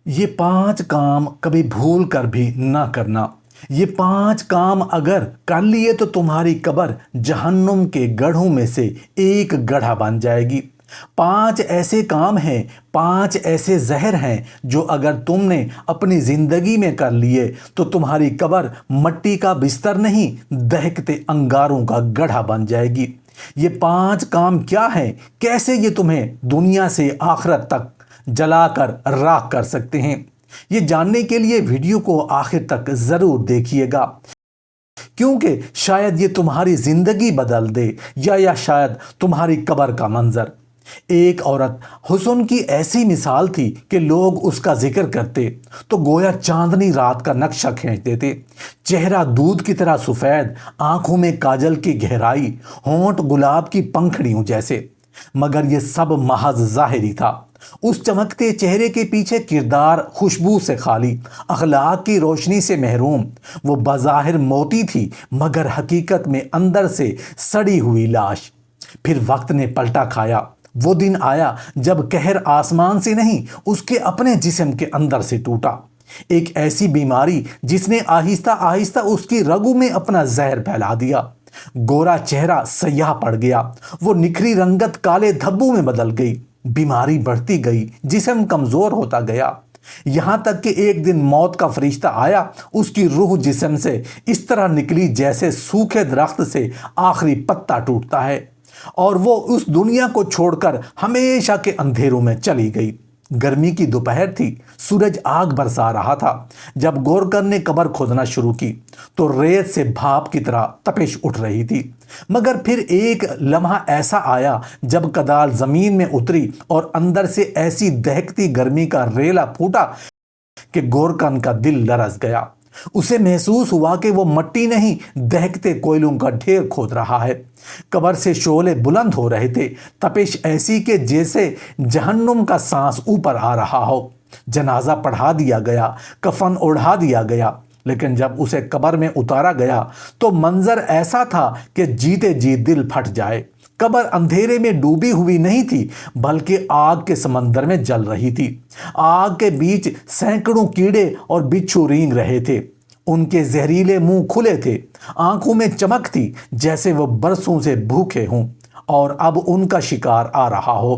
یہ 5 کام کبھی بھول کر بھی نہ کرنا۔ یہ 5 کام اگر کر لیے تو تمہاری قبر جہنم کے گڑھوں میں سے ایک گڑھا بن جائے گی۔ 5 ایسے کام ہیں، 5 ایسے زہر ہیں جو اگر تم نے اپنی زندگی میں کر لیے تو تمہاری قبر مٹی کا بستر نہیں، دہکتے انگاروں کا گڑھا بن جائے گی۔ یہ 5 کام کیا ہیں؟ کیسے یہ تمہیں دنیا سے آخرت تک جلا کر راکھ کر سکتے ہیں؟ یہ جاننے کے لیے ویڈیو کو آخر تک ضرور دیکھیے گا، کیونکہ شاید یہ تمہاری زندگی بدل دے یا شاید تمہاری قبر کا منظر۔ ایک عورت حسن کی ایسی مثال تھی کہ لوگ اس کا ذکر کرتے تو گویا چاندنی رات کا نقشہ کھینچ دیتے۔ چہرہ دودھ کی طرح سفید، آنکھوں میں کاجل کی گہرائی، ہونٹ گلاب کی پنکھڑیوں جیسے۔ مگر یہ سب محض ظاہری تھا۔ اس چمکتے چہرے کے پیچھے کردار خوشبو سے خالی، اخلاق کی روشنی سے محروم۔ وہ بظاہر موتی تھی مگر حقیقت میں اندر سے سڑی ہوئی لاش۔ پھر وقت نے پلٹا کھایا۔ وہ دن آیا جب قہر آسمان سے نہیں، اس کے اپنے جسم کے اندر سے ٹوٹا۔ ایک ایسی بیماری جس نے آہستہ آہستہ اس کی رگوں میں اپنا زہر پھیلا دیا۔ گورا چہرہ سیاہ پڑ گیا، وہ نکھری رنگت کالے دھبوں میں بدل گئی۔ بیماری بڑھتی گئی، جسم کمزور ہوتا گیا، یہاں تک کہ ایک دن موت کا فرشتہ آیا۔ اس کی روح جسم سے اس طرح نکلی جیسے سوکھے درخت سے آخری پتا ٹوٹتا ہے، اور وہ اس دنیا کو چھوڑ کر ہمیشہ کے اندھیروں میں چلی گئی۔ گرمی کی دوپہر تھی، سورج آگ برسا رہا تھا۔ جب گورکر نے قبر کھودنا شروع کی تو ریت سے بھاپ کی طرح تپش اٹھ رہی تھی۔ مگر پھر ایک لمحہ ایسا آیا جب کدال زمین میں اتری اور اندر سے ایسی دہکتی گرمی کا ریلا پھوٹا کہ گورکن کا دل لرز گیا۔ اسے محسوس ہوا کہ وہ مٹی نہیں، دہکتے کوئلوں کا ڈھیر کھود رہا ہے۔ قبر سے شعلے بلند ہو رہے تھے، تپش ایسی کہ جیسے جہنم کا سانس اوپر آ رہا ہو۔ جنازہ پڑھا دیا گیا، کفن اوڑھا دیا گیا، لیکن جب اسے قبر میں اتارا گیا تو منظر ایسا تھا کہ جیتے جی دل پھٹ جائے۔ قبر اندھیرے میں ڈوبی ہوئی نہیں تھی بلکہ آگ کے سمندر میں جل رہی تھی۔ آگ کے بیچ سینکڑوں کیڑے اور بچھو رینگ رہے تھے۔ ان کے زہریلے منہ کھلے تھے، آنکھوں میں چمک تھی جیسے وہ برسوں سے بھوکے ہوں اور اب ان کا شکار آ رہا ہو۔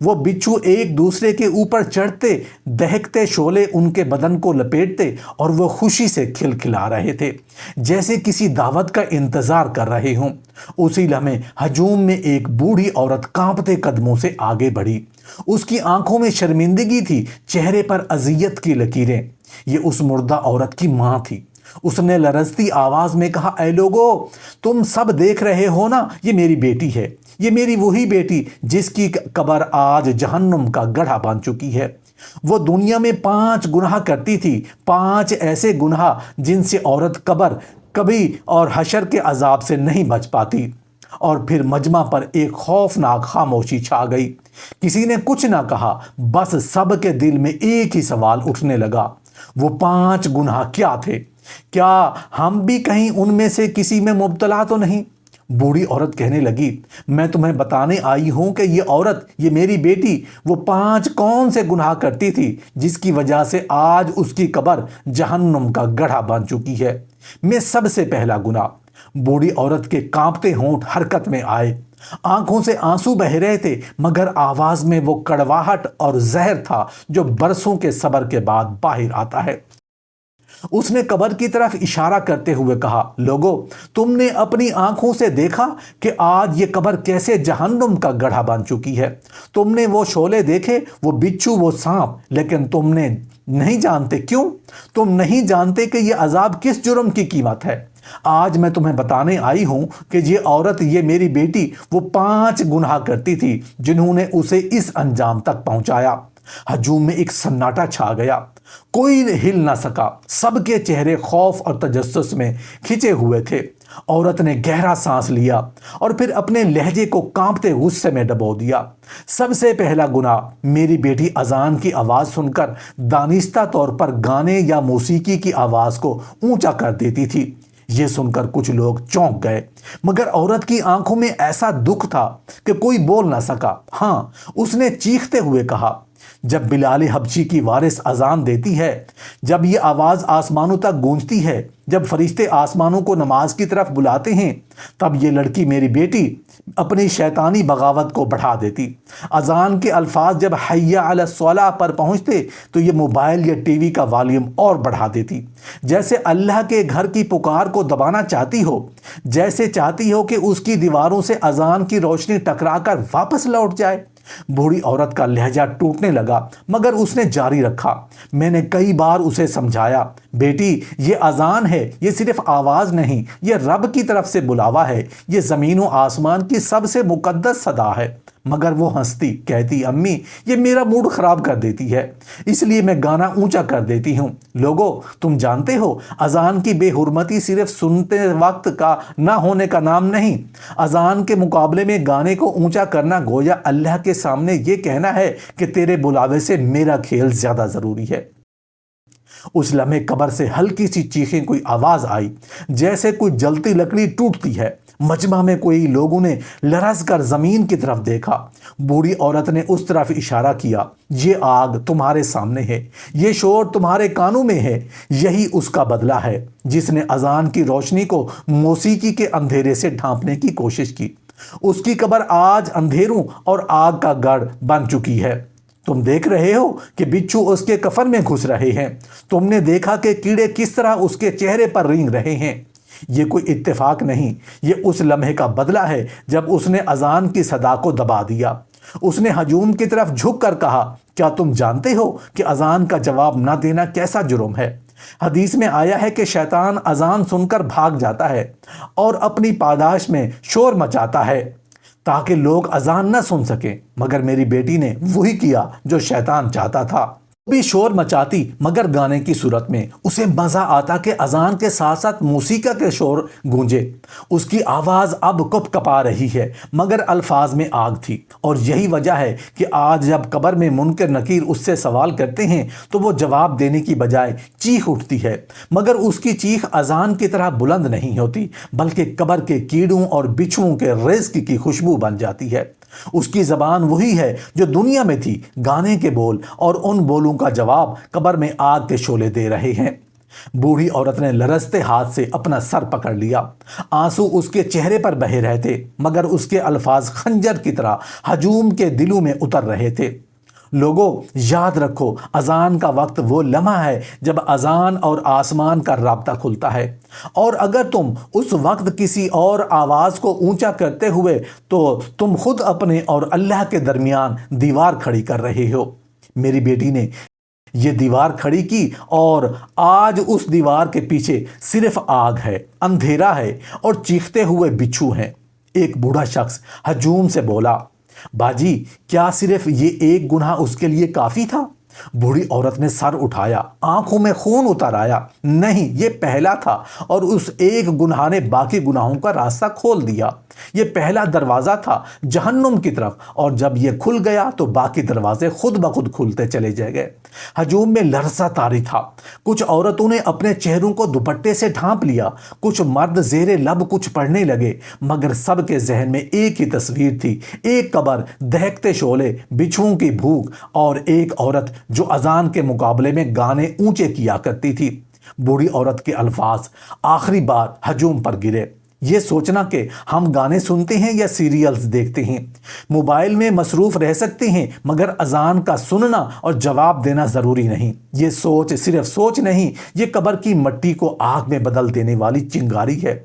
وہ بچھو ایک دوسرے کے اوپر چڑھتے، دہکتے شعلے ان کے بدن کو لپیٹتے اور وہ خوشی سے کھلکھلا رہے تھے جیسے کسی دعوت کا انتظار کر رہے ہوں۔ اسی لمحے ہجوم میں ایک بوڑھی عورت کانپتے قدموں سے آگے بڑھی۔ اس کی آنکھوں میں شرمندگی تھی، چہرے پر اذیت کی لکیریں۔ یہ اس مردہ عورت کی ماں تھی۔ اس نے لرزتی آواز میں کہا، اے لوگو، تم سب دیکھ رہے ہو نا، یہ میری بیٹی ہے، یہ میری وہی بیٹی جس کی قبر آج جہنم کا گڑھا بن چکی ہے۔ وہ دنیا میں 5 گناہ کرتی تھی، 5 ایسے گناہ جن سے عورت قبر کبھی اور حشر کے عذاب سے نہیں بچ پاتی۔ اور پھر مجمع پر ایک خوفناک خاموشی چھا گئی۔ کسی نے کچھ نہ کہا، بس سب کے دل میں ایک ہی سوال اٹھنے لگا، وہ 5 گناہ کیا تھے؟ کیا ہم بھی کہیں ان میں سے کسی میں مبتلا تو نہیں؟ بوڑھی عورت کہنے لگی، میں تمہیں بتانے آئی ہوں کہ یہ عورت، یہ میری بیٹی، وہ 5 کون سے گناہ کرتی تھی جس کی وجہ سے آج اس کی قبر جہنم کا گڑھا بن چکی ہے۔ میں سب سے پہلا گناہ۔ بوڑھی عورت کے کانپتے ہونٹ حرکت میں آئے، آنکھوں سے آنسو بہ رہے تھے مگر آواز میں وہ کڑواہٹ اور زہر تھا جو برسوں کے صبر کے بعد باہر آتا ہے۔ اس نے قبر کی طرف اشارہ کرتے ہوئے کہا، لوگو، تم نے اپنی آنکھوں سے دیکھا کہ آج یہ قبر کیسے جہنم کا گڑھا بن چکی ہے۔ تم نے وہ شعلے دیکھے، وہ بچھو، وہ سانپ، لیکن تم نے نہیں جانتے کیوں؟ تم نہیں جانتے کہ یہ عذاب کس جرم کی قیمت ہے۔ آج میں تمہیں بتانے آئی ہوں کہ یہ عورت، یہ میری بیٹی، وہ 5 گناہ کرتی تھی جنہوں نے اسے اس انجام تک پہنچایا۔ ہجوم میں ایک سناٹا چھا گیا، کوئی ہل نہ سکا، سب کے چہرے خوف اور تجسس میں کھنچے ہوئے تھے۔ عورت نے گہرا سانس لیا اور پھر اپنے لہجے کو کانپتے غصے میں ڈبو دیا۔ سب سے پہلا گناہ، میری بیٹی اذان کی آواز سن کر دانستہ طور پر گانے یا موسیقی کی آواز کو اونچا کر دیتی تھی۔ یہ سن کر کچھ لوگ چونک گئے مگر عورت کی آنکھوں میں ایسا دکھ تھا کہ کوئی بول نہ سکا۔ ہاں، اس نے چیختے ہوئے کہا، جب بلال حبشی کی وارث اذان دیتی ہے، جب یہ آواز آسمانوں تک گونجتی ہے، جب فرشتے آسمانوں کو نماز کی طرف بلاتے ہیں، تب یہ لڑکی میری بیٹی اپنی شیطانی بغاوت کو بڑھا دیتی۔ اذان کے الفاظ جب حی علی الصلاۃ پر پہنچتے تو یہ موبائل یا ٹی وی کا والیوم اور بڑھا دیتی، جیسے اللہ کے گھر کی پکار کو دبانا چاہتی ہو، جیسے چاہتی ہو کہ اس کی دیواروں سے اذان کی روشنی ٹکرا کر واپس لوٹ جائے۔ بوڑھی عورت کا لہجہ ٹوٹنے لگا، مگر اس نے جاری رکھا۔ میں نے کئی بار اسے سمجھایا، بیٹی یہ اذان ہے، یہ صرف آواز نہیں، یہ رب کی طرف سے بلاوا ہے، یہ زمین و آسمان کی سب سے مقدس صدا ہے۔ مگر وہ ہنستی، کہتی امی یہ میرا موڈ خراب کر دیتی ہے، اس لیے میں گانا اونچا کر دیتی ہوں۔ لوگو تم جانتے ہو اذان کی بے حرمتی صرف سنتے وقت کا نہ ہونے کا نام نہیں، اذان کے مقابلے میں گانے کو اونچا کرنا گویا اللہ کے سامنے یہ کہنا ہے کہ تیرے بلاوے سے میرا کھیل زیادہ ضروری ہے۔ اس لمحے قبر سے ہلکی سی چیخیں کوئی آواز آئی، جیسے کوئی جلتی لکڑی ٹوٹتی ہے۔ مجمع میں کوئی لوگوں نے لرز کر زمین کی طرف دیکھا۔ بوڑھی عورت نے اس طرف اشارہ کیا، یہ آگ تمہارے سامنے ہے، یہ شور تمہارے کانوں میں ہے، یہی اس کا بدلہ ہے جس نے اذان کی روشنی کو موسیقی کے اندھیرے سے ڈھانپنے کی کوشش کی۔ اس کی قبر آج اندھیروں اور آگ کا گڑھ بن چکی ہے۔ تم دیکھ رہے ہو کہ بچھو اس کے کفن میں گھس رہے ہیں، تم نے دیکھا کہ کیڑے کس طرح اس کے چہرے پر رینگ رہے ہیں۔ یہ کوئی اتفاق نہیں، یہ اس لمحے کا بدلہ ہے جب اس نے اذان کی صدا کو دبا دیا۔ اس نے ہجوم کی طرف جھک کر کہا، کیا تم جانتے ہو کہ اذان کا جواب نہ دینا کیسا جرم ہے؟ حدیث میں آیا ہے کہ شیطان اذان سن کر بھاگ جاتا ہے اور اپنی پاداش میں شور مچاتا ہے تاکہ لوگ اذان نہ سن سکیں، مگر میری بیٹی نے وہی کیا جو شیطان چاہتا تھا۔ بھی شور مچاتی مگر گانے کی صورت میں۔ اسے مزہ آتا کہ اذان کے ساتھ ساتھ موسیقی کے شور گونجے۔ اس کی آواز اب کپ کپا رہی ہے مگر الفاظ میں آگ تھی، اور یہی وجہ ہے کہ آج جب قبر میں منکر نکیر اس سے سوال کرتے ہیں تو وہ جواب دینے کی بجائے چیخ اٹھتی ہے، مگر اس کی چیخ اذان کی طرح بلند نہیں ہوتی، بلکہ قبر کے کیڑوں اور بچھوؤں کے رزق کی خوشبو بن جاتی ہے۔ اس کی زبان وہی ہے جو دنیا میں تھی، گانے کے بول، اور ان بولوں کا جواب قبر میں آگ کے شعلے دے رہے ہیں۔ بوڑھی عورت نے لرزتے ہاتھ سے اپنا سر پکڑ لیا۔ آنسو اس کے چہرے پر بہہ رہے تھے، مگر اس کے الفاظ خنجر کی طرح ہجوم کے دلوں میں اتر رہے تھے۔ لوگوں یاد رکھو، اذان کا وقت وہ لمحہ ہے جب اذان اور آسمان کا رابطہ کھلتا ہے، اور اگر تم اس وقت کسی اور آواز کو اونچا کرتے ہوئے تو تم خود اپنے اور اللہ کے درمیان دیوار کھڑی کر رہے ہو۔ میری بیٹی نے یہ دیوار کھڑی کی، اور آج اس دیوار کے پیچھے صرف آگ ہے، اندھیرا ہے اور چیختے ہوئے بچھو ہیں۔ ایک بوڑھا شخص ہجوم سے بولا، باجی کیا صرف یہ ایک گناہ اس کے لیے کافی تھا؟ بوڑھی عورت نے سر اٹھایا، آنکھوں میں خون اتر آیا۔ نہیں، یہ پہلا تھا، اور اس ایک گناہ نے باقی گناہوں کا راستہ کھول دیا۔ یہ پہلا دروازہ تھا جہنم کی طرف، اور جب یہ کھل گیا تو باقی دروازے خود بخود کھلتے چلے جائے گئے۔ ہجوم میں لرزہ طاری تھا۔ کچھ عورتوں نے اپنے چہروں کو دوپٹے سے ڈھانپ لیا، کچھ مرد زیر لب کچھ پڑھنے لگے، مگر سب کے ذہن میں ایک ہی تصویر تھی، ایک قبر، دہکتے شعلے، بچھوؤں کی بھوک، اور ایک عورت جو اذان کے مقابلے میں گانے اونچے کیا کرتی تھی۔ بوڑھی عورت کے الفاظ آخری بار ہجوم پر گرے، یہ سوچنا کہ ہم گانے سنتے ہیں یا سیریلز دیکھتے ہیں، موبائل میں مصروف رہ سکتے ہیں، مگر اذان کا سننا اور جواب دینا ضروری نہیں۔ یہ سوچ صرف سوچ نہیں، یہ قبر کی مٹی کو آگ میں بدل دینے والی چنگاری ہے۔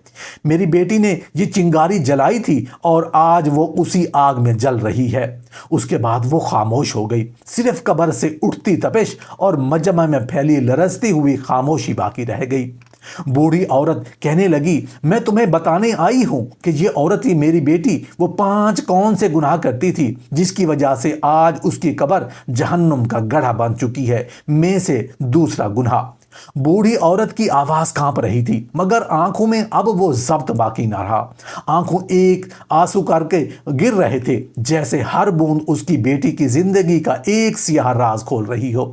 میری بیٹی نے یہ چنگاری جلائی تھی، اور آج وہ اسی آگ میں جل رہی ہے۔ اس کے بعد وہ خاموش ہو گئی، صرف قبر سے اٹھتی تپش اور مجمع میں پھیلی لرزتی ہوئی خاموشی باقی رہ گئی۔ بوڑھی عورت کہنے لگی، میں تمہیں بتانے آئی ہوں کہ یہ عورت ہی میری بیٹی وہ 5 کون سے گناہ کرتی تھی جس کی وجہ سے آج اس کی قبر جہنم کا گڑھا بن چکی ہے۔ میں سے دوسرا گناہ۔ بوڑھی عورت کی آواز کانپ رہی تھی، مگر آنکھوں میں اب وہ ضبط باقی نہ رہا۔ آنکھوں ایک آنسو کر کے گر رہے تھے، جیسے ہر بوند اس کی بیٹی کی زندگی کا ایک سیاہ راز کھول رہی ہو۔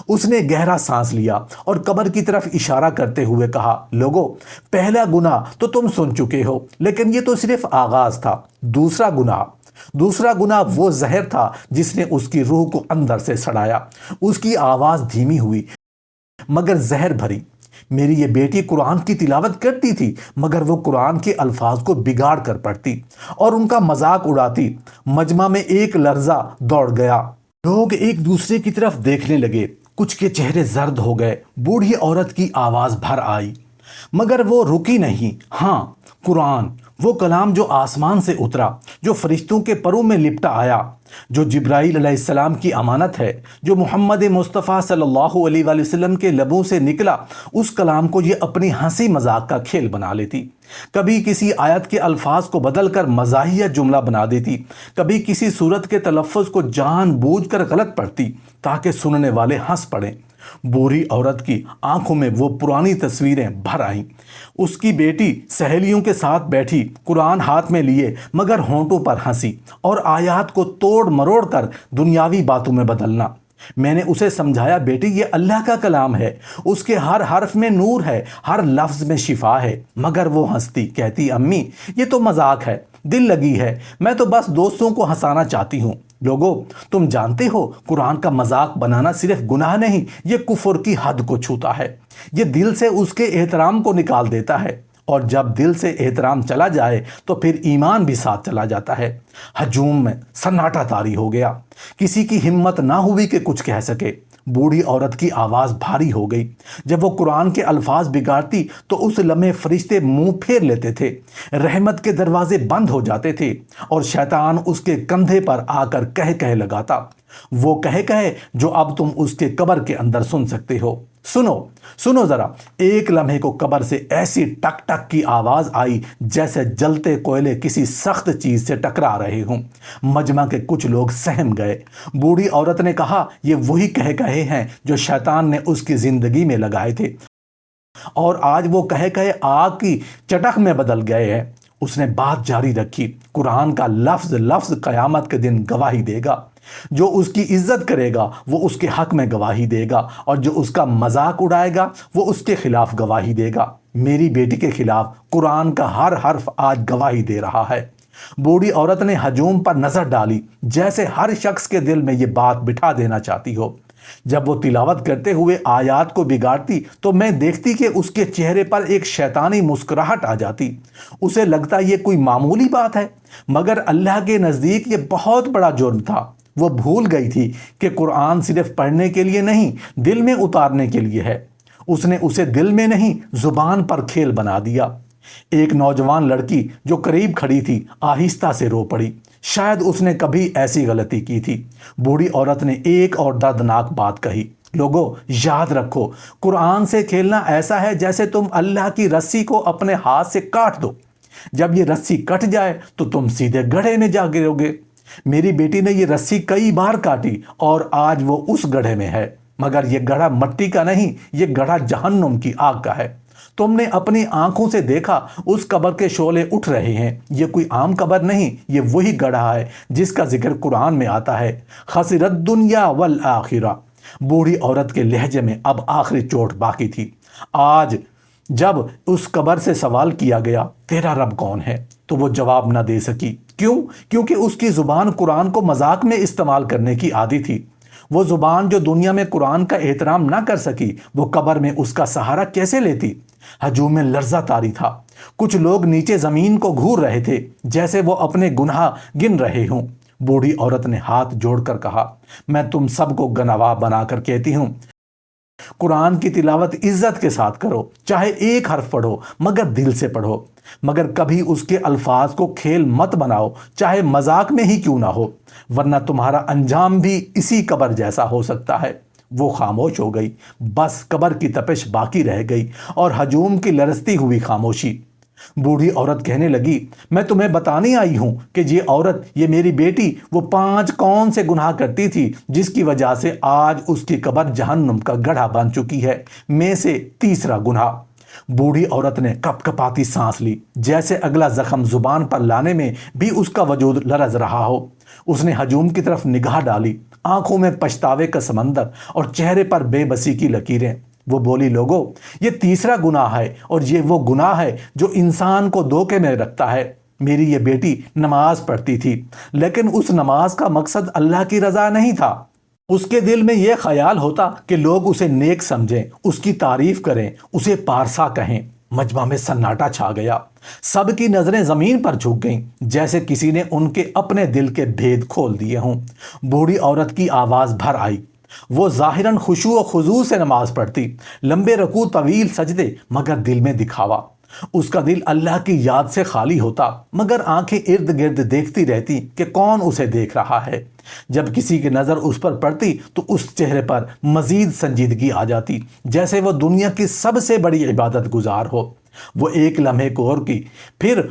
اس نے گہرا سانس لیا اور قبر کی طرف اشارہ کرتے ہوئے کہا، لوگو پہلا گناہ تو تم سن چکے ہو، لیکن یہ تو صرف آغاز تھا۔ دوسرا گناہ دوسرا گناہ وہ زہر تھا جس نے اس کی روح کو اندر سے سڑایا۔ اس کی آواز دھیمی ہوئی مگر زہر بھری۔ میری یہ بیٹی قرآن کی تلاوت کرتی تھی مگر وہ قرآن کے الفاظ کو بگاڑ کر پڑھتی اور ان کا مذاق اڑاتی۔ مجمع میں ایک لرزہ دوڑ گیا۔ لوگ ایک دوسرے کی طرف دیکھنے لگے، کچھ کے چہرے زرد ہو گئے۔ بوڑھی عورت کی آواز بھر آئی مگر وہ رکی نہیں۔ ہاں، قرآن، وہ کلام جو آسمان سے اترا، جو فرشتوں کے پروں میں لپٹا آیا، جو جبرائیل علیہ السلام کی امانت ہے، جو محمد مصطفیٰ صلی اللہ علیہ وآلہ وسلم کے لبوں سے نکلا، اس کلام کو یہ اپنی ہنسی مذاق کا کھیل بنا لیتی۔ کبھی کسی آیت کے الفاظ کو بدل کر مزاحیہ جملہ بنا دیتی، کبھی کسی صورت کے تلفظ کو جان بوجھ کر غلط پڑھتی تاکہ سننے والے ہنس پڑیں۔ بوڑھی عورت کی آنکھوں میں وہ پرانی تصویریں بھر آئیں۔ اس کی بیٹی سہیلیوں کے ساتھ بیٹھی، قرآن ہاتھ میں لیے مگر ہونٹوں پر ہنسی اور آیات کو توڑ مروڑ کر دنیاوی باتوں میں بدلنا۔ میں نے اسے سمجھایا، بیٹی یہ اللہ کا کلام ہے، اس کے ہر حرف میں نور ہے، ہر لفظ میں شفا ہے۔ مگر وہ ہنستی، کہتی امی یہ تو مذاق ہے، دل لگی ہے، میں تو بس دوستوں کو ہنسانا چاہتی ہوں۔ لوگو، تم جانتے ہو قرآن کا مذاق بنانا صرف گناہ نہیں، یہ کفر کی حد کو چھوتا ہے۔ یہ دل سے اس کے احترام کو نکال دیتا ہے، اور جب دل سے احترام چلا جائے تو پھر ایمان بھی ساتھ چلا جاتا ہے۔ ہجوم میں سناٹا طاری ہو گیا۔ کسی کی ہمت نہ ہوئی کہ کچھ کہہ سکے۔ بوڑھی عورت کی آواز بھاری ہو گئی۔ جب وہ قرآن کے الفاظ بگاڑتی تو اس لمحے فرشتے منہ پھیر لیتے تھے، رحمت کے دروازے بند ہو جاتے تھے اور شیطان اس کے کندھے پر آ کر کہہ لگاتا، وہ کہے جو اب تم اس کے قبر کے اندر سن سکتے ہو۔ سنو ذرا۔ ایک لمحے کو قبر سے ایسی ٹک ٹک کی آواز آئی جیسے جلتے کوئلے کسی سخت چیز سے ٹکرا رہے ہوں۔ مجمع کے کچھ لوگ سہم گئے۔ بوڑھی عورت نے کہا، یہ وہی کہے ہیں جو شیطان نے اس کی زندگی میں لگائے تھے، اور آج وہ کہے آگ کی چٹخ میں بدل گئے ہیں۔ اس نے بات جاری رکھی، قرآن کا لفظ لفظ قیامت کے دن گواہی دے گا۔ جو اس کی عزت کرے گا وہ اس کے حق میں گواہی دے گا، اور جو اس کا مذاق اڑائے گا وہ اس کے خلاف گواہی دے گا۔ میری بیٹی کے خلاف قرآن کا ہر حرف آج گواہی دے رہا ہے۔ بوڑھی عورت نے ہجوم پر نظر ڈالی، جیسے ہر شخص کے دل میں یہ بات بٹھا دینا چاہتی ہو۔ جب وہ تلاوت کرتے ہوئے آیات کو بگاڑتی تو میں دیکھتی کہ اس کے چہرے پر ایک شیطانی مسکراہٹ آ جاتی۔ اسے لگتا یہ کوئی معمولی بات ہے، مگر اللہ کے نزدیک یہ بہت بڑا جرم تھا۔ وہ بھول گئی تھی کہ قرآن صرف پڑھنے کے لیے نہیں، دل میں اتارنے کے لیے ہے۔ اس نے اسے دل میں نہیں، زبان پر کھیل بنا دیا۔ ایک نوجوان لڑکی جو قریب کھڑی تھی آہستہ سے رو پڑی۔ شاید اس نے کبھی ایسی غلطی کی تھی۔ بوڑھی عورت نے ایک اور دردناک بات کہی، لوگو یاد رکھو، قرآن سے کھیلنا ایسا ہے جیسے تم اللہ کی رسی کو اپنے ہاتھ سے کاٹ دو۔ جب یہ رسی کٹ جائے تو تم سیدھے گڑھے میں جا گرو گے۔ میری بیٹی نے یہ رسی کئی بار کاٹی اور آج وہ اس گڑھے میں ہے، مگر یہ گڑھا مٹی کا نہیں، یہ گڑھا جہنم کی آگ کا ہے۔ تم نے اپنی آنکھوں سے دیکھا، اس قبر کے شعلے اٹھ رہے ہیں۔ یہ کوئی عام قبر نہیں، یہ وہی گڑھا ہے جس کا ذکر قرآن میں آتا ہے، خسرت دنیا والآخرہ۔ بوڑھی عورت کے لہجے میں اب آخری چوٹ باقی تھی۔ آج جب اس قبر سے سوال کیا گیا، تیرا رب کون ہے، تو وہ جواب نہ دے سکی۔ کیوں؟ کیونکہ اس کی زبان قرآن کو مذاق میں استعمال کرنے کی عادی تھی۔ وہ زبان جو دنیا میں قرآن کا احترام نہ کر سکی، وہ قبر میں اس کا سہارا کیسے لیتی؟ ہجوم میں لرزہ طاری تھا۔ کچھ لوگ نیچے زمین کو گھور رہے تھے جیسے وہ اپنے گناہ گن رہے ہوں۔ بوڑھی عورت نے ہاتھ جوڑ کر کہا، میں تم سب کو گواہ بنا کر کہتی ہوں، قرآن کی تلاوت عزت کے ساتھ کرو، چاہے ایک حرف پڑھو مگر دل سے پڑھو، مگر کبھی اس کے الفاظ کو کھیل مت بناؤ، چاہے مذاق میں ہی کیوں نہ ہو، ورنہ تمہارا انجام بھی اسی قبر جیسا ہو سکتا ہے۔ وہ خاموش ہو گئی، بس قبر کی تپش باقی رہ گئی اور ہجوم کی لرزتی ہوئی خاموشی۔ بوڑھی عورت کہنے لگی، میں تمہیں بتانے آئی ہوں کہ یہ عورت، یہ میری بیٹی، وہ 5 کون سے گناہ کرتی تھی جس کی وجہ سے آج اس کی قبر جہنم کا گڑھا بن چکی ہے، میں سے تیسرا گناہ۔ بوڑھی عورت نے کپ کپاتی سانس لی، جیسے اگلا زخم زبان پر لانے میں بھی اس کا وجود لرز رہا ہو۔ اس نے ہجوم کی طرف نگاہ ڈالی، آنکھوں میں پچھتاوے کا سمندر اور چہرے پر بے بسی کی لکیریں۔ وہ بولی، لوگو، یہ تیسرا گناہ ہے، اور یہ وہ گناہ ہے جو انسان کو دھوکے میں رکھتا ہے۔ میری یہ بیٹی نماز پڑھتی تھی، لیکن اس نماز کا مقصد اللہ کی رضا نہیں تھا۔ اس کے دل میں یہ خیال ہوتا کہ لوگ اسے نیک سمجھیں، اس کی تعریف کریں، اسے پارسا کہیں۔ مجمع میں سناٹا چھا گیا، سب کی نظریں زمین پر جھک گئیں، جیسے کسی نے ان کے اپنے دل کے بھید کھول دیے ہوں۔ بوڑھی عورت کی آواز بھر آئی۔ وہ ظاہراً خشوع و خضوع سے نماز پڑھتی، لمبے رکوع، طویل سجدے، مگر دل میں دکھاوا۔ اس کا دل اللہ کی یاد سے خالی ہوتا، مگر آنکھیں ارد گرد دیکھتی رہتی کہ کون اسے دیکھ رہا ہے۔ جب کسی کی نظر اس پر پڑتی تو اس چہرے پر مزید سنجیدگی آ جاتی، جیسے وہ دنیا کی سب سے بڑی عبادت گزار ہو۔ وہ ایک لمحے کو اور کی، پھر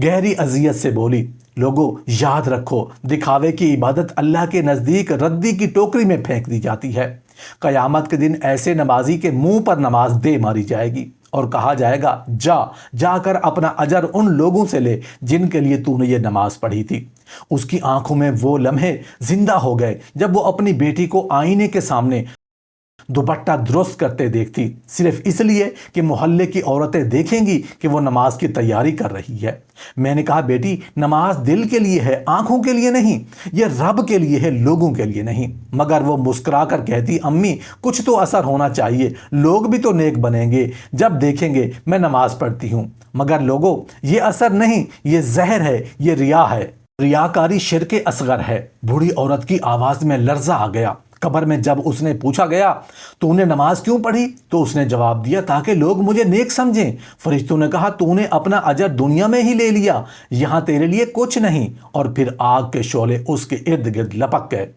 گہری اذیت سے بولی، لوگو یاد رکھو، دکھاوے کی عبادت اللہ کے نزدیک ردی کی ٹوکری میں پھینک دی جاتی ہے۔ قیامت کے دن ایسے نمازی کے منہ پر نماز دے ماری جائے گی اور کہا جائے گا، جا کر اپنا اجر ان لوگوں سے لے جن کے لیے تو نے یہ نماز پڑھی تھی۔ اس کی آنکھوں میں وہ لمحے زندہ ہو گئے جب وہ اپنی بیٹی کو آئینے کے سامنے دوپٹہ درست کرتے دیکھتی، صرف اس لیے کہ محلے کی عورتیں دیکھیں گی کہ وہ نماز کی تیاری کر رہی ہے۔ میں نے کہا، بیٹی، نماز دل کے لیے ہے، آنکھوں کے لیے نہیں، یہ رب کے لیے ہے، لوگوں کے لیے نہیں۔ مگر وہ مسکرا کر کہتی، امی، کچھ تو اثر ہونا چاہیے، لوگ بھی تو نیک بنیں گے جب دیکھیں گے میں نماز پڑھتی ہوں۔ مگر لوگوں، یہ اثر نہیں، یہ زہر ہے، یہ ریا ہے۔ ریاکاری شرک اصغر ہے۔ بوڑھی عورت کی آواز میں لرزہ آ گیا۔ قبر میں جب اس نے پوچھا گیا، تو نے نماز کیوں پڑھی؟ تو اس نے جواب دیا، تاکہ لوگ مجھے نیک سمجھیں۔ فرشتوں نے کہا، تو نے اپنا اجر دنیا میں ہی لے لیا، یہاں تیرے لیے کچھ نہیں۔ اور پھر آگ کے شعلے اس کے ارد گرد لپک گئے۔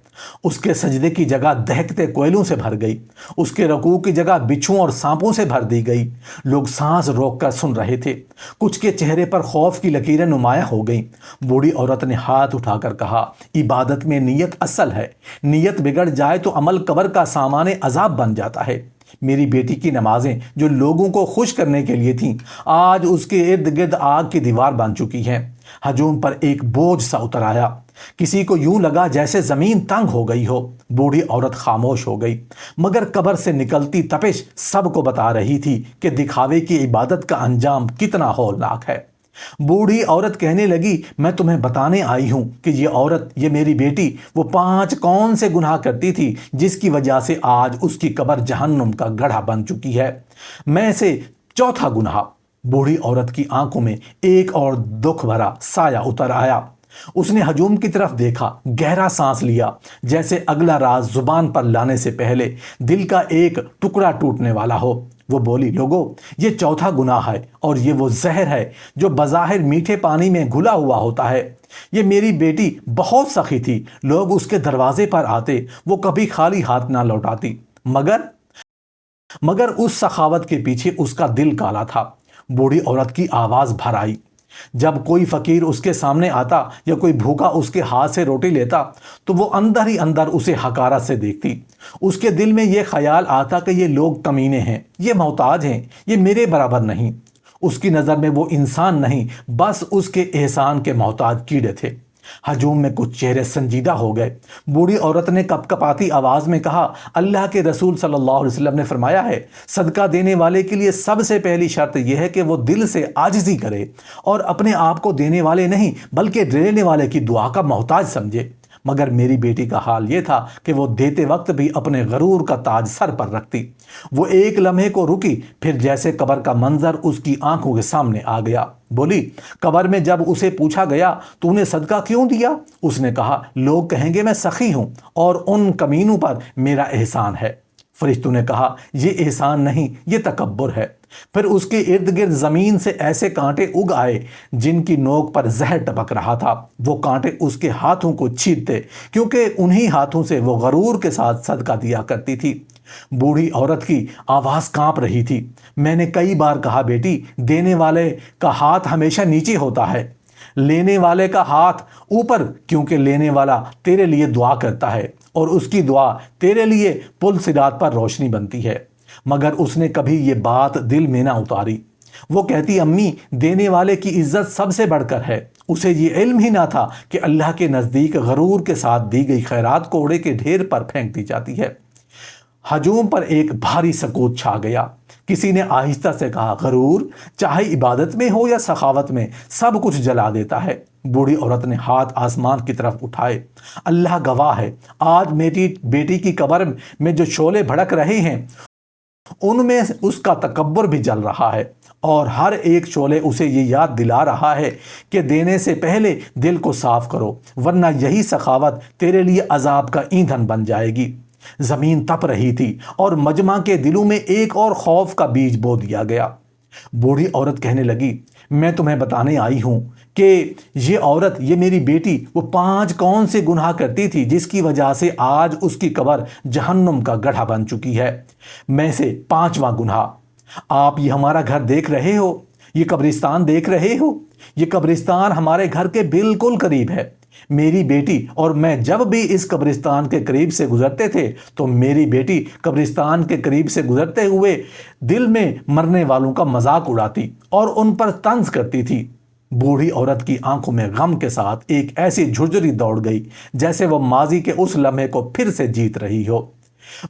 اس کے سجدے کی جگہ دہکتے کوئلوں سے بھر گئی، اس کے رکوع کی جگہ بچھوؤں اور سانپوں سے بھر دی گئی۔ لوگ سانس روک کر سن رہے تھے، کچھ کے چہرے پر خوف کی لکیریں نمایاں ہو گئیں۔ بوڑھی عورت نے ہاتھ اٹھا کر کہا، عبادت میں نیت اصل ہے، نیت بگڑ جائے تو عمل قبر کا سامان عذاب بن جاتا ہے۔ میری بیٹی کی نمازیں جو لوگوں کو خوش کرنے کے لیے تھیں، آج اس کے ارد گرد آگ کی دیوار بن چکی ہیں۔ ہجوم پر ایک بوجھ سا اتر آیا، کسی کو یوں لگا جیسے زمین تنگ ہو گئی ہو۔ بوڑھی عورت خاموش ہو گئی، مگر قبر سے نکلتی تپش سب کو بتا رہی تھی کہ دکھاوے کی عبادت کا انجام کتنا ہولناک ہے۔ بوڑھی عورت کہنے لگی، میں تمہیں بتانے آئی ہوں کہ یہ عورت، یہ میری بیٹی، وہ 5 کون سے گناہ کرتی تھی جس کی وجہ سے آج اس کی قبر جہنم کا گڑھا بن چکی ہے۔ میں سے چوتھا گناہ۔ بوڑھی عورت کی آنکھوں میں ایک اور دکھ بھرا سایہ اتر آیا۔ اس نے ہجوم کی طرف دیکھا، گہرا سانس لیا، جیسے اگلا راز زبان پر لانے سے پہلے دل کا ایک ٹکڑا ٹوٹنے والا ہو۔ وہ بولی، لوگو، یہ چوتھا گناہ ہے، اور یہ وہ زہر ہے جو بظاہر میٹھے پانی میں گھلا ہوا ہوتا ہے۔ یہ میری بیٹی بہت سخی تھی، لوگ اس کے دروازے پر آتے، وہ کبھی خالی ہاتھ نہ لوٹاتی، مگر اس سخاوت کے پیچھے اس کا دل کالا تھا۔ بوڑھی عورت کی آواز بھر آئی۔ جب کوئی فقیر اس کے سامنے آتا یا کوئی بھوکا اس کے ہاتھ سے روٹی لیتا تو وہ اندر ہی اندر اسے حقارت سے دیکھتی۔ اس کے دل میں یہ خیال آتا کہ یہ لوگ کمینے ہیں، یہ محتاج ہیں، یہ میرے برابر نہیں۔ اس کی نظر میں وہ انسان نہیں، بس اس کے احسان کے محتاج کیڑے تھے۔ ہجوم میں کچھ چہرے سنجیدہ ہو گئے۔ بوڑھی عورت نے کپ کپاتی آواز میں کہا، اللہ کے رسول صلی اللہ علیہ وسلم نے فرمایا ہے، صدقہ دینے والے کے لیے سب سے پہلی شرط یہ ہے کہ وہ دل سے عاجزی کرے اور اپنے آپ کو دینے والے نہیں بلکہ لینے والے کی دعا کا محتاج سمجھے۔ مگر میری بیٹی کا حال یہ تھا کہ وہ دیتے وقت بھی اپنے غرور کا تاج سر پر رکھتی۔ وہ ایک لمحے کو رکی، پھر جیسے قبر کا منظر اس کی آنکھوں کے سامنے آ گیا۔ بولی، قبر میں جب اسے پوچھا گیا، تو نے صدقہ کیوں دیا؟ اس نے کہا، لوگ کہیں گے میں سخی ہوں اور ان کمینوں پر میرا احسان ہے۔ فرشتوں نے کہا، یہ احسان نہیں، یہ تکبر ہے۔ پھر اس کے ارد گرد زمین سے ایسے کانٹے اگ آئے جن کی نوک پر زہر ٹپک رہا تھا۔ وہ کانٹے اس کے ہاتھوں کو چھیدتے، کیونکہ انہی ہاتھوں سے وہ غرور کے ساتھ صدقہ دیا کرتی تھی۔ بوڑھی عورت کی آواز کانپ رہی تھی۔ میں نے کئی بار کہا، بیٹی، دینے والے کا ہاتھ ہمیشہ نیچے ہوتا ہے، لینے والے کا ہاتھ اوپر، کیونکہ لینے والا تیرے لیے دعا کرتا ہے اور اس کی دعا تیرے لیے پل صراط پر روشنی بنتی ہے۔ مگر اس نے کبھی یہ بات دل میں نہ اتاری۔ وہ کہتی، امی، دینے والے کی عزت سب سے بڑھ کر ہے۔ اسے یہ علم ہی نہ تھا کہ اللہ کے نزدیک غرور کے ساتھ دی گئی خیرات کوڑے کے ڈھیر پر پھینک دی جاتی ہے۔ ہجوم پر ایک بھاری سکوت چھا گیا۔ کسی نے آہستہ سے کہا، غرور چاہے عبادت میں ہو یا سخاوت میں سب کچھ جلا دیتا ہے۔ بوڑھی عورت نے ہاتھ آسمان کی طرف اٹھائے۔ اللہ گواہ ہے، آج میری بیٹی کی قبر میں جو شعلے بھڑک رہے ہیں ان میں اس کا تکبر بھی جل رہا ہے، اور ہر ایک شعلے اسے یہ یاد دلا رہا ہے کہ دینے سے پہلے دل کو صاف کرو، ورنہ یہی سخاوت تیرے لیے عذاب کا ایندھن بن جائے گی۔ زمین تپ رہی تھی اور مجمع کے دلوں میں ایک اور خوف کا بیج بو دیا گیا۔ بوڑھی عورت کہنے لگی، میں تمہیں بتانے آئی ہوں کہ یہ عورت، یہ میری بیٹی، وہ 5 کون سے گناہ کرتی تھی جس کی وجہ سے آج اس کی قبر جہنم کا گڑھا بن چکی ہے۔ میں سے 5واں گناہ، آپ یہ ہمارا گھر دیکھ رہے ہو، یہ قبرستان دیکھ رہے ہو، یہ قبرستان ہمارے گھر کے بالکل قریب ہے۔ میری بیٹی اور میں جب بھی اس قبرستان کے قریب سے گزرتے تھے تو میری بیٹی قبرستان کے قریب سے گزرتے ہوئے دل میں مرنے والوں کا مذاق اڑاتی اور ان پر طنز کرتی تھی۔ بوڑھی عورت کی آنکھوں میں غم کے ساتھ ایک ایسی جھرجھری دوڑ گئی جیسے وہ ماضی کے اس لمحے کو پھر سے جیت رہی ہو۔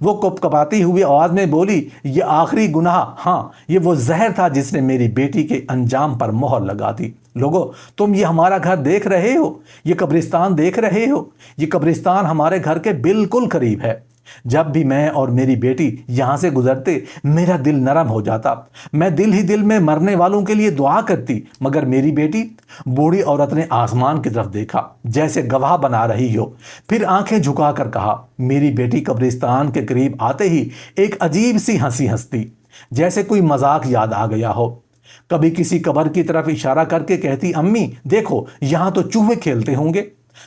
وہ کپکپاتی ہوئی آواز میں بولی، یہ آخری گناہ، ہاں یہ وہ زہر تھا جس نے میری بیٹی کے انجام پر مہر لگا دی۔ لوگو، تم یہ ہمارا گھر دیکھ رہے ہو، یہ قبرستان دیکھ رہے ہو، یہ قبرستان ہمارے گھر کے بالکل قریب ہے۔ جب بھی میں اور میری بیٹی یہاں سے گزرتے میرا دل نرم ہو جاتا، میں دل ہی دل میں مرنے والوں کے لیے دعا کرتی، مگر میری بیٹی۔ بوڑھی عورت نے آسمان کی طرف دیکھا جیسے گواہ بنا رہی ہو، پھر آنکھیں جھکا کر کہا، میری بیٹی قبرستان کے قریب آتے ہی ایک عجیب سی ہنسی ہنستی، جیسے کوئی مذاق یاد آ گیا ہو۔ کبھی کسی قبر کی طرف اشارہ کر کے کہتی، امی دیکھو یہاں تو چوہے کھیلتے ہوں گے۔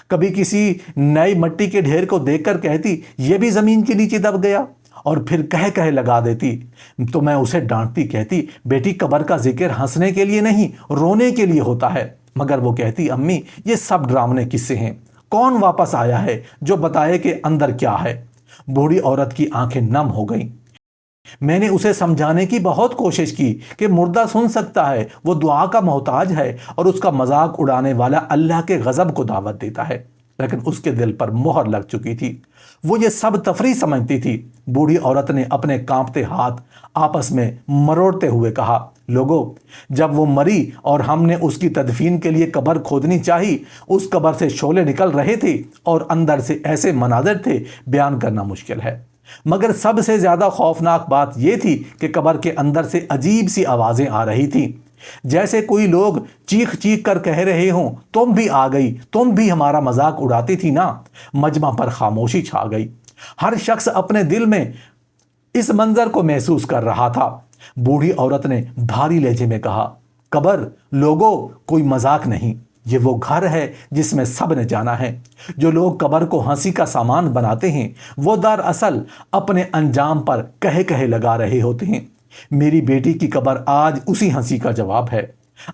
کبھی کسی نئی مٹی کے ڈھیر کو دیکھ کر کہتی، یہ بھی زمین کے نیچے دب گیا، اور پھر کہہ لگا دیتی۔ تو میں اسے ڈانٹتی، کہتی، بیٹی قبر کا ذکر ہنسنے کے لیے نہیں رونے کے لیے ہوتا ہے۔ مگر وہ کہتی، امی یہ سب ڈراونے قصے ہیں، کون واپس آیا ہے جو بتائے کہ اندر کیا ہے؟ بوڑھی عورت کی آنکھیں نم ہو گئیں۔ میں نے اسے سمجھانے کی بہت کوشش کی کہ مردہ سن سکتا ہے، وہ دعا کا محتاج ہے اور اس کا مذاق اڑانے والا اللہ کے غضب کو دعوت دیتا ہے، لیکن اس کے دل پر مہر لگ چکی تھی۔ وہ یہ سب تفریح سمجھتی تھی۔ بوڑھی عورت نے اپنے کانپتے ہاتھ آپس میں مروڑتے ہوئے کہا، لوگو، جب وہ مری اور ہم نے اس کی تدفین کے لیے قبر کھودنی چاہی، اس قبر سے شعلے نکل رہے تھے اور اندر سے ایسے مناظر تھے بیان کرنا مشکل ہے۔ مگر سب سے زیادہ خوفناک بات یہ تھی کہ قبر کے اندر سے عجیب سی آوازیں آ رہی تھیں، جیسے کوئی لوگ چیخ چیخ کر کہہ رہے ہوں، تم بھی آ گئی، تم بھی ہمارا مذاق اڑاتی تھی نا۔ مجمع پر خاموشی چھا گئی۔ ہر شخص اپنے دل میں اس منظر کو محسوس کر رہا تھا۔ بوڑھی عورت نے بھاری لہجے میں کہا، قبر، لوگو، کوئی مذاق نہیں، یہ وہ گھر ہے جس میں سب نے جانا ہے۔ جو لوگ قبر کو ہنسی کا سامان بناتے ہیں وہ دراصل اپنے انجام پر کہے لگا رہے ہوتے ہیں۔ میری بیٹی کی قبر آج اسی ہنسی کا جواب ہے۔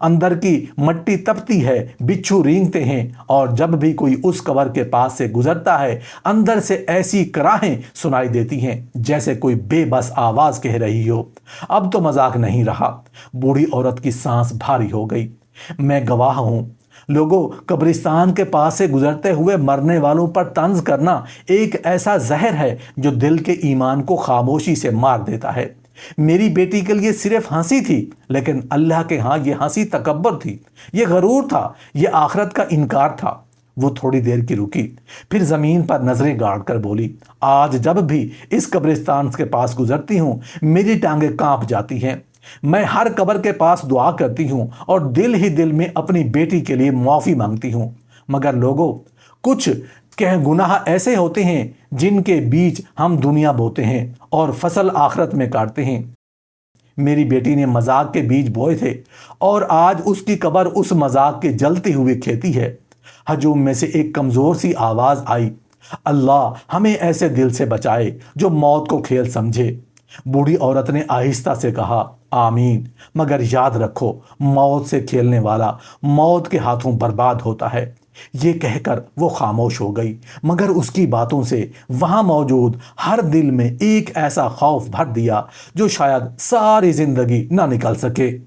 اندر کی مٹی تپتی ہے، بچھو رینگتے ہیں، اور جب بھی کوئی اس قبر کے پاس سے گزرتا ہے اندر سے ایسی کراہیں سنائی دیتی ہیں جیسے کوئی بے بس آواز کہہ رہی ہو، اب تو مذاق نہیں رہا۔ بوڑھی عورت کی سانس بھاری ہو گئی۔ میں گواہ ہوں، لوگوں، قبرستان کے پاس سے گزرتے ہوئے مرنے والوں پر طنز کرنا ایک ایسا زہر ہے جو دل کے ایمان کو خاموشی سے مار دیتا ہے۔ میری بیٹی کے لیے صرف ہنسی تھی، لیکن اللہ کے ہاں یہ ہنسی تکبر تھی، یہ غرور تھا، یہ آخرت کا انکار تھا۔ وہ تھوڑی دیر کی رکی، پھر زمین پر نظریں گاڑ کر بولی، آج جب بھی اس قبرستان کے پاس گزرتی ہوں میری ٹانگیں کانپ جاتی ہیں۔ میں ہر قبر کے پاس دعا کرتی ہوں اور دل ہی دل میں اپنی بیٹی کے لیے معافی مانگتی ہوں، مگر لوگوں، کچھ گناہ ایسے ہوتے ہیں جن کے بیچ ہم دنیا بوتے ہیں اور فصل آخرت میں کاٹتے ہیں۔ میری بیٹی نے مذاق کے بیج بوئے تھے اور آج اس کی قبر اس مذاق کے جلتی ہوئے کھیتی ہے۔ ہجوم میں سے ایک کمزور سی آواز آئی، اللہ ہمیں ایسے دل سے بچائے جو موت کو کھیل سمجھے۔ بوڑھی عورت نے آہستہ سے کہا، آمین، مگر یاد رکھو، موت سے کھیلنے والا موت کے ہاتھوں برباد ہوتا ہے۔ یہ کہہ کر وہ خاموش ہو گئی، مگر اس کی باتوں سے وہاں موجود ہر دل میں ایک ایسا خوف بھر دیا جو شاید ساری زندگی نہ نکل سکے۔